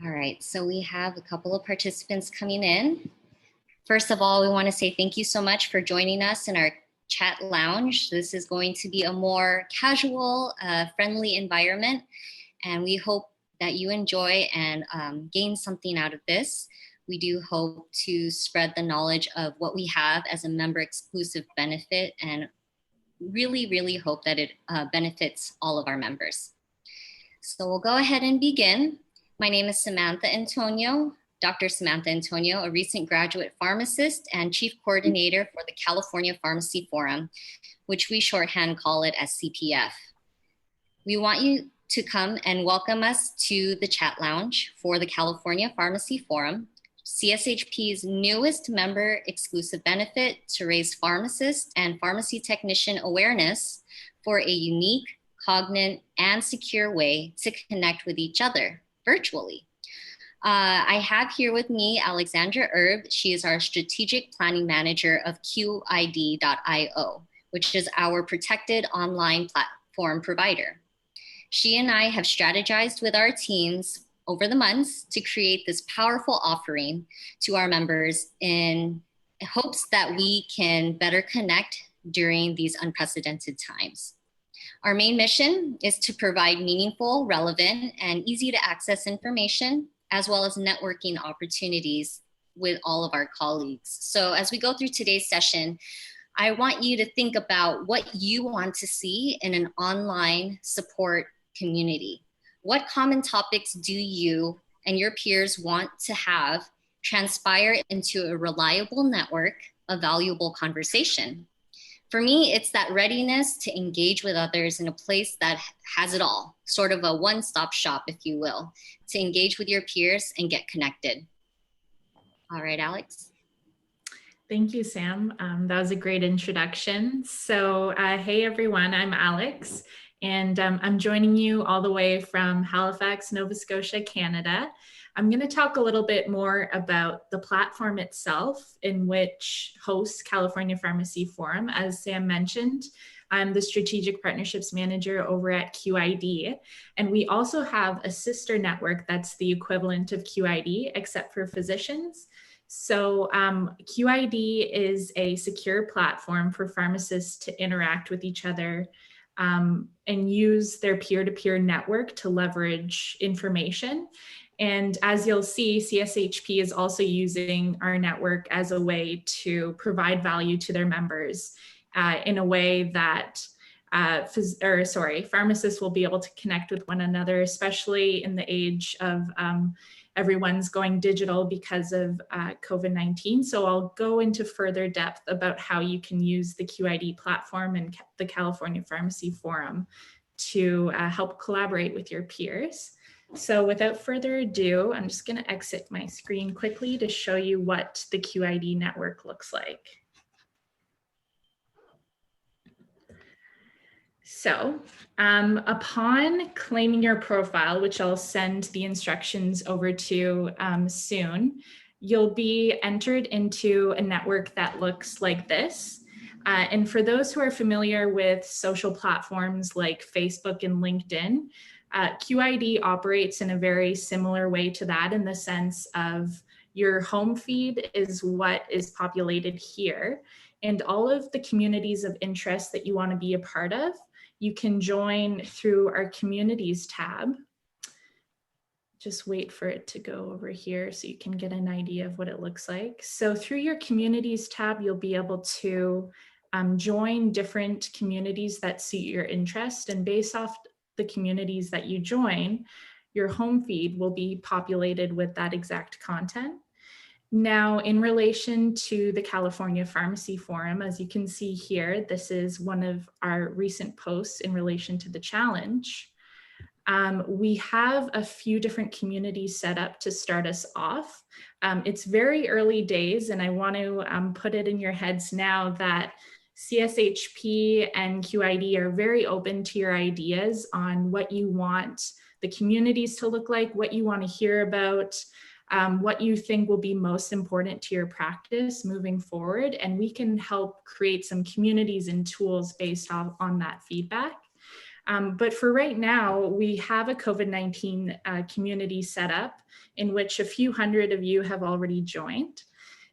All right, so we have a couple of participants coming in. First of all, we want to say thank you so much for joining us in our chat lounge. This is going to be a more casual, friendly environment, and we hope that you enjoy and gain something out of this. We do hope to spread the knowledge of what we have as a member exclusive benefit and really, really hope that it benefits all of our members. So we'll go ahead and begin. My name is Samantha Antonio, Dr. Samantha Antonio, a recent graduate pharmacist and chief coordinator for the California Pharmacy Forum, which we shorthand call it as CPF. We want you to come and welcome us to the chat lounge for the California Pharmacy Forum, CSHP's newest member exclusive benefit to raise pharmacist and pharmacy technician awareness for a unique, cognate, and secure way to connect with each other virtually. I have here with me Alexandra Erb. She is our strategic planning manager of QID.io, which is our protected online platform provider. She and I have strategized with our teams over the months to create this powerful offering to our members in hopes that we can better connect during these unprecedented times. Our main mission is to provide meaningful, relevant, and easy to access information, as well as networking opportunities with all of our colleagues. So as we go through today's session, I want you to think about what you want to see in an online support community. What common topics do you and your peers want to have transpire into a reliable network of valuable conversation? For me, it's that readiness to engage with others in a place that has it all, sort of a one-stop shop, if you will, to engage with your peers and get connected. All right, Alex. Thank you, Sam. That was a great introduction. So hey, everyone, I'm Alex, and I'm joining you all the way from Halifax, Nova Scotia, Canada. I'm going to talk a little bit more about the platform itself in which hosts California Pharmacy Forum. As Sam mentioned, I'm the Strategic Partnerships Manager over at QID, and we also have a sister network that's the equivalent of QID, except for physicians. So QID is a secure platform for pharmacists to interact with each other and use their peer-to-peer network to leverage information. And as you'll see, CSHP is also using our network as a way to provide value to their members in a way that pharmacists will be able to connect with one another, especially in the age of everyone's going digital because of COVID-19. So I'll go into further depth about how you can use the QID platform and the California Pharmacy Forum to help collaborate with your peers. So without further ado, I'm just going to exit my screen quickly to show you what the QID network looks like. So upon claiming your profile, which I'll send the instructions over to soon, you'll be entered into a network that looks like this. And for those who are familiar with social platforms like Facebook and LinkedIn, QID operates in a very similar way to that, in the sense of your home feed is what is populated here, and all of the communities of interest that you want to be a part of, you can join through our communities tab. Just wait for it to go over here so you can get an idea of what it looks like. So through your communities tab, you'll be able to join different communities that suit your interest, and based off the communities that you join, your home feed will be populated with that exact content. Now, in relation to the California Pharmacy Forum, as you can see here, this is one of our recent posts in relation to the challenge. We have a few different communities set up to start us off. It's very early days, and I want to put it in your heads now that CSHP and QID are very open to your ideas on what you want the communities to look like, what you want to hear about, what you think will be most important to your practice moving forward. And we can help create some communities and tools based on that feedback. But for right now, we have a COVID-19 community set up in which a few hundred of you have already joined.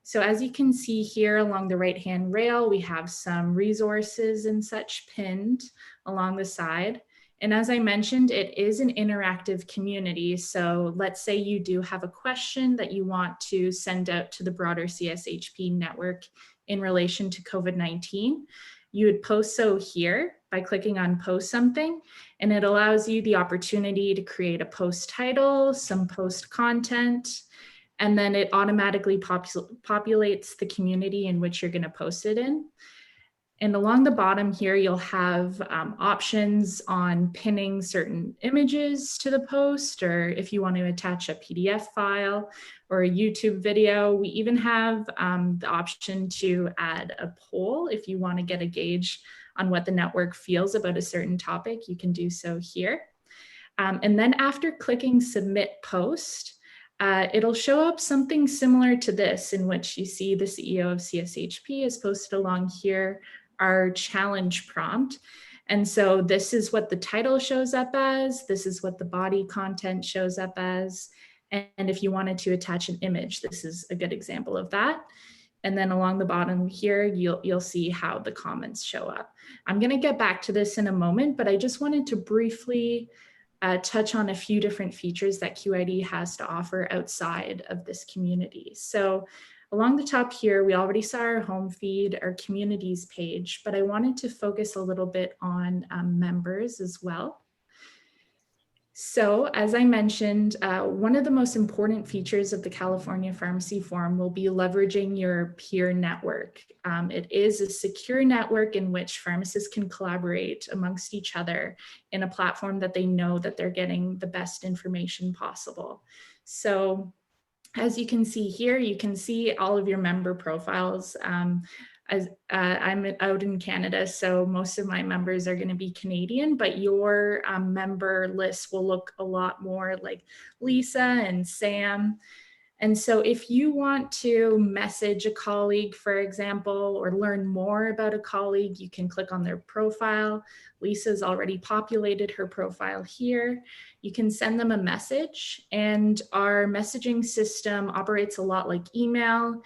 So as you can see here along the right-hand rail, we have some resources and such pinned along the side. And as I mentioned, it is an interactive community. So let's say you do have a question that you want to send out to the broader CSHP network in relation to COVID-19. You would post so here by clicking on post something, and it allows you the opportunity to create a post title, some post content, and then it automatically populates the community in which you're going to post it in. And along the bottom here, you'll have options on pinning certain images to the post, or if you want to attach a PDF file or a YouTube video. We even have the option to add a poll if you want to get a gauge on what the network feels about a certain topic. You can do so here. And then after clicking Submit Post, it'll show up something similar to this, in which you see the CEO of CSHP is posted along here, our challenge prompt. And so this is what the title shows up as, this is what the body content shows up as. And if you wanted to attach an image, this is a good example of that. And then along the bottom here, you'll see how the comments show up. I'm gonna get back to this in a moment, but I just wanted to briefly touch on a few different features that QID has to offer outside of this community. So along the top here, we already saw our home feed, our communities page, but I wanted to focus a little bit on members as well. So as I mentioned, one of the most important features of the California Pharmacy Forum will be leveraging your peer network. It is a secure network in which pharmacists can collaborate amongst each other in a platform that they know that they're getting the best information possible. So as you can see here, you can see all of your member profiles. As I'm out in Canada, so most of my members are going to be Canadian, but your member list will look a lot more like Lisa and Sam. And so if you want to message a colleague, for example, or learn more about a colleague, you can click on their profile. Lisa's already populated her profile here. You can send them a message, and our messaging system operates a lot like email.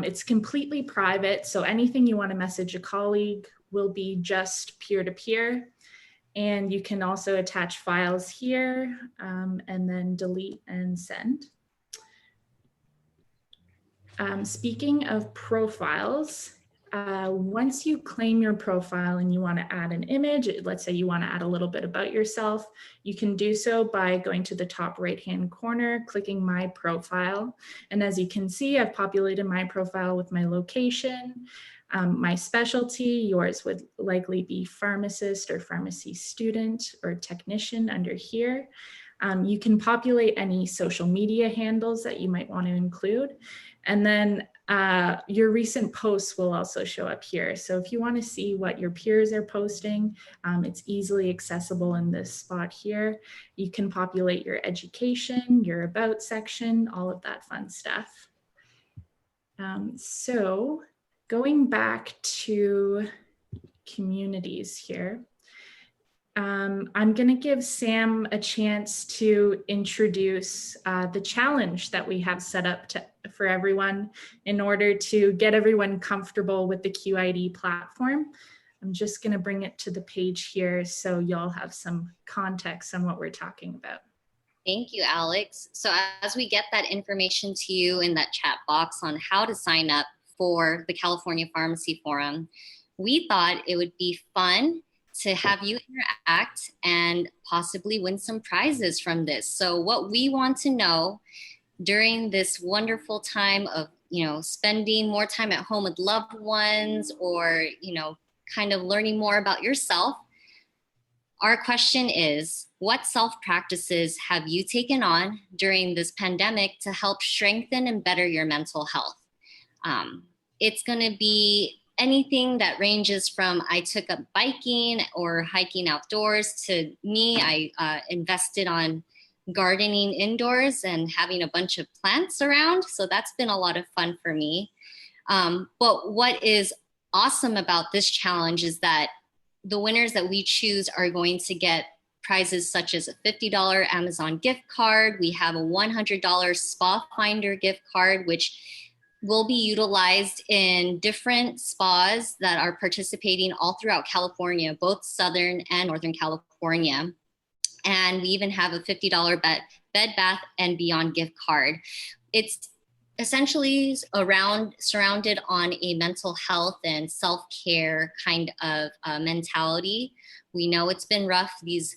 It's completely private, so anything you want to message a colleague will be just peer-to-peer. And you can also attach files here and then delete and send. Speaking of profiles, once you claim your profile and you want to add an image, let's say you want to add a little bit about yourself, you can do so by going to the top right-hand corner, clicking My Profile. And as you can see, I've populated my profile with my location, my specialty. Yours would likely be pharmacist or pharmacy student or technician under here. You can populate any social media handles that you might want to include. And then your recent posts will also show up here. So if you want to see what your peers are posting, it's easily accessible in this spot here. You can populate your education, your about section, all of that fun stuff. So going back to communities here, I'm going to give Sam a chance to introduce the challenge that we have set up for everyone in order to get everyone comfortable with the QID platform. I'm just going to bring it to the page here so y'all have some context on what we're talking about. Thank you, Alex. So as we get that information to you in that chat box on how to sign up for the California Pharmacy Forum, we thought it would be fun to have you interact and possibly win some prizes from this. So what we want to know during this wonderful time of, spending more time at home with loved ones, or, kind of learning more about yourself, our question is, what self-practices have you taken on during this pandemic to help strengthen and better your mental health? It's going to be anything that ranges from I took up biking or hiking outdoors to me, I invested on gardening indoors and having a bunch of plants around. So that's been a lot of fun for me. But what is awesome about this challenge is that the winners that we choose are going to get prizes such as a $50 Amazon gift card. We have a $100 Spa Finder gift card, which will be utilized in different spas that are participating all throughout California, both Southern and Northern California. And we even have a $50 Bed Bath and Beyond gift card. It's essentially surrounded on a mental health and self-care kind of mentality. We know it's been rough these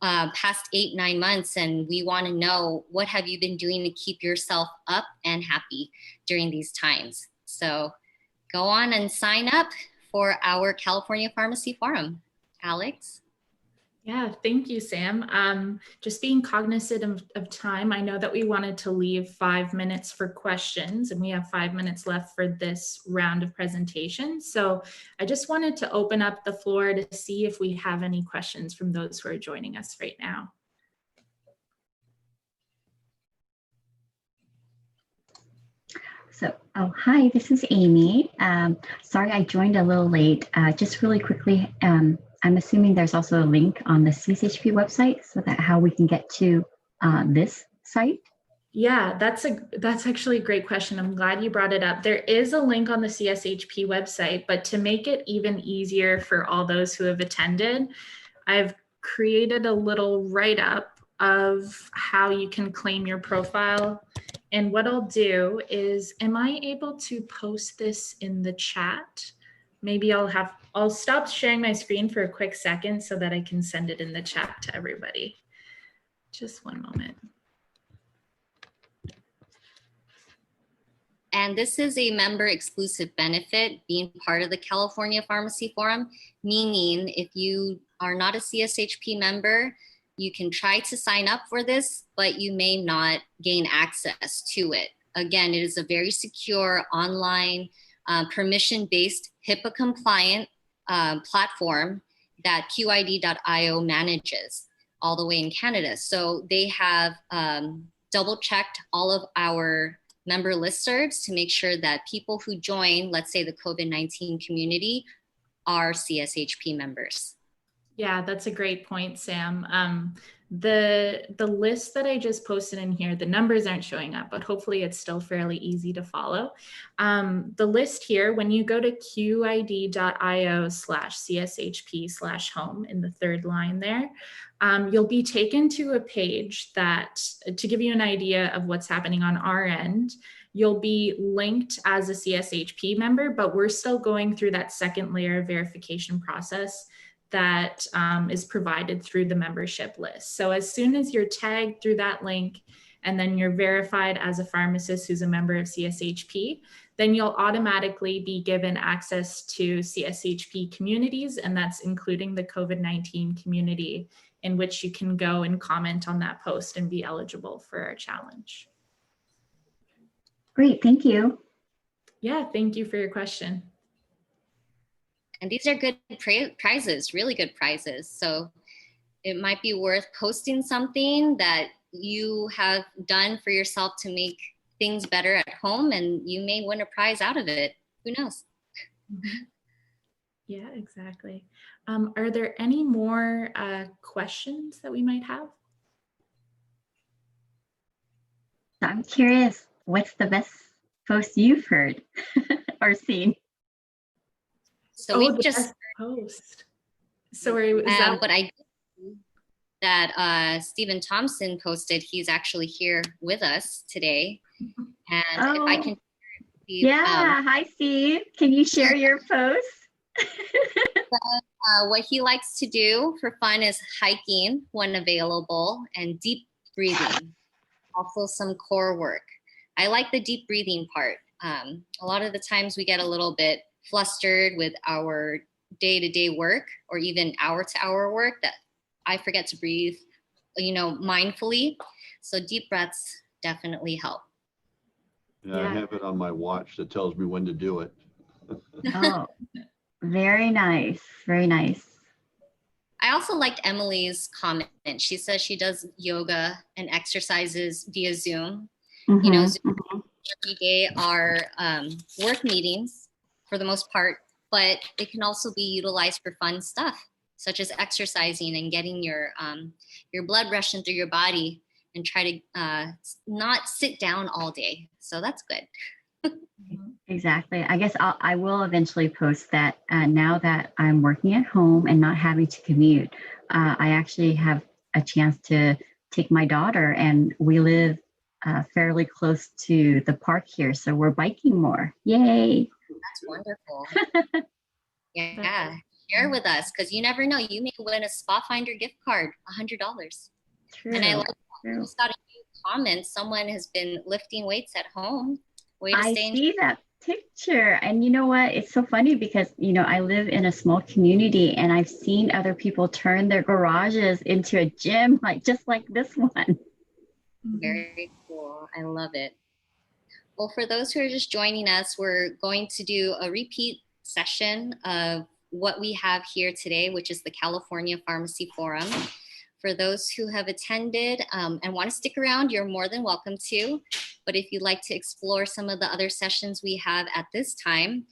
past 8-9 months, and we want to know, what have you been doing to keep yourself up and happy during these times? So go on and sign up for our California Pharmacy Forum. Alex? Yeah, thank you, Sam. Just being cognizant of time, I know that we wanted to leave 5 minutes for questions, and we have 5 minutes left for this round of presentations. So I just wanted to open up the floor to see if we have any questions from those who are joining us right now. So, hi, this is Amy. Sorry, I joined a little late. Just really quickly, I'm assuming there's also a link on the CSHP website, so that how we can get to this site? Yeah, that's actually a great question. I'm glad you brought it up. There is a link on the CSHP website, but to make it even easier for all those who have attended, I've created a little write-up of how you can claim your profile. And what I'll do is, am I able to post this in the chat? Maybe I'll stop sharing my screen for a quick second so that I can send it in the chat to everybody. Just one moment. And this is a member exclusive benefit, being part of the California Pharmacy Forum, meaning if you are not a CSHP member, you can try to sign up for this, but you may not gain access to it. Again, it is a very secure online, permission-based, HIPAA-compliant platform that QID.io manages all the way in Canada. So they have double-checked all of our member listservs to make sure that people who join, let's say the COVID-19 community, are CSHP members. Yeah, that's a great point, Sam. The list that I just posted in here, the numbers aren't showing up, but hopefully it's still fairly easy to follow. The list here, when you go to qid.io/CSHP/home in the third line there, you'll be taken to a page that, to give you an idea of what's happening on our end, you'll be linked as a CSHP member, but we're still going through that second layer of verification process that is provided through the membership list. So as soon as you're tagged through that link and then you're verified as a pharmacist who's a member of CSHP, then you'll automatically be given access to CSHP communities, and that's including the COVID-19 community, in which you can go and comment on that post and be eligible for our challenge. Great, thank you. Yeah, thank you for your question. And these are good prizes, really good prizes. So it might be worth posting something that you have done for yourself to make things better at home, and you may win a prize out of it. Who knows? Mm-hmm. Yeah, exactly. Are there any more questions that we might have? I'm curious, what's the best post you've heard or seen? So we just post. Sorry, is that? But I that Stephen Thompson posted. He's actually here with us today, and if I can. Hi Steve. Can you share your post? What he likes to do for fun is hiking when available, and deep breathing. Also some core work. I like the deep breathing part. A lot of the times we get a little bit flustered with our day-to-day work, or even hour-to-hour work, that I forget to breathe, mindfully. So deep breaths definitely help. Yeah, I have it on my watch that tells me when to do it. Oh, very nice. Very nice. I also liked Emily's comment. She says she does yoga and exercises via Zoom. Mm-hmm, Zoom every day are work meetings for the most part, but it can also be utilized for fun stuff, such as exercising and getting your blood rushing through your body, and try to not sit down all day. So that's good. Exactly. I guess I will eventually post that now that I'm working at home and not having to commute. I actually have a chance to take my daughter, and we live fairly close to the park here. So we're biking more. Yay. That's wonderful. Yeah. Share with us, because you never know. You may win a Spa Finder gift card, $100. True. And I love that. I just got a new comment. Someone has been lifting weights at home. Way to I stay in see that picture. And you know what? It's so funny because, I live in a small community, and I've seen other people turn their garages into a gym, just like this one. Very cool. I love it. Well, for those who are just joining us, we're going to do a repeat session of what we have here today, which is the California Pharmacy Forum. For those who have attended and want to stick around, you're more than welcome to. But if you'd like to explore some of the other sessions we have at this time,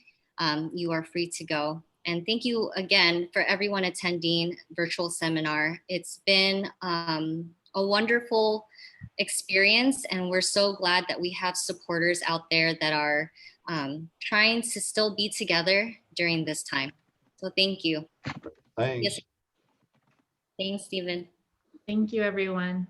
you are free to go. And thank you again for everyone attending virtual seminar. It's been a wonderful experience, and we're so glad that we have supporters out there that are trying to still be together during this time. So thank you. Thanks. Yes. Thanks, Stephen. Thank you, everyone.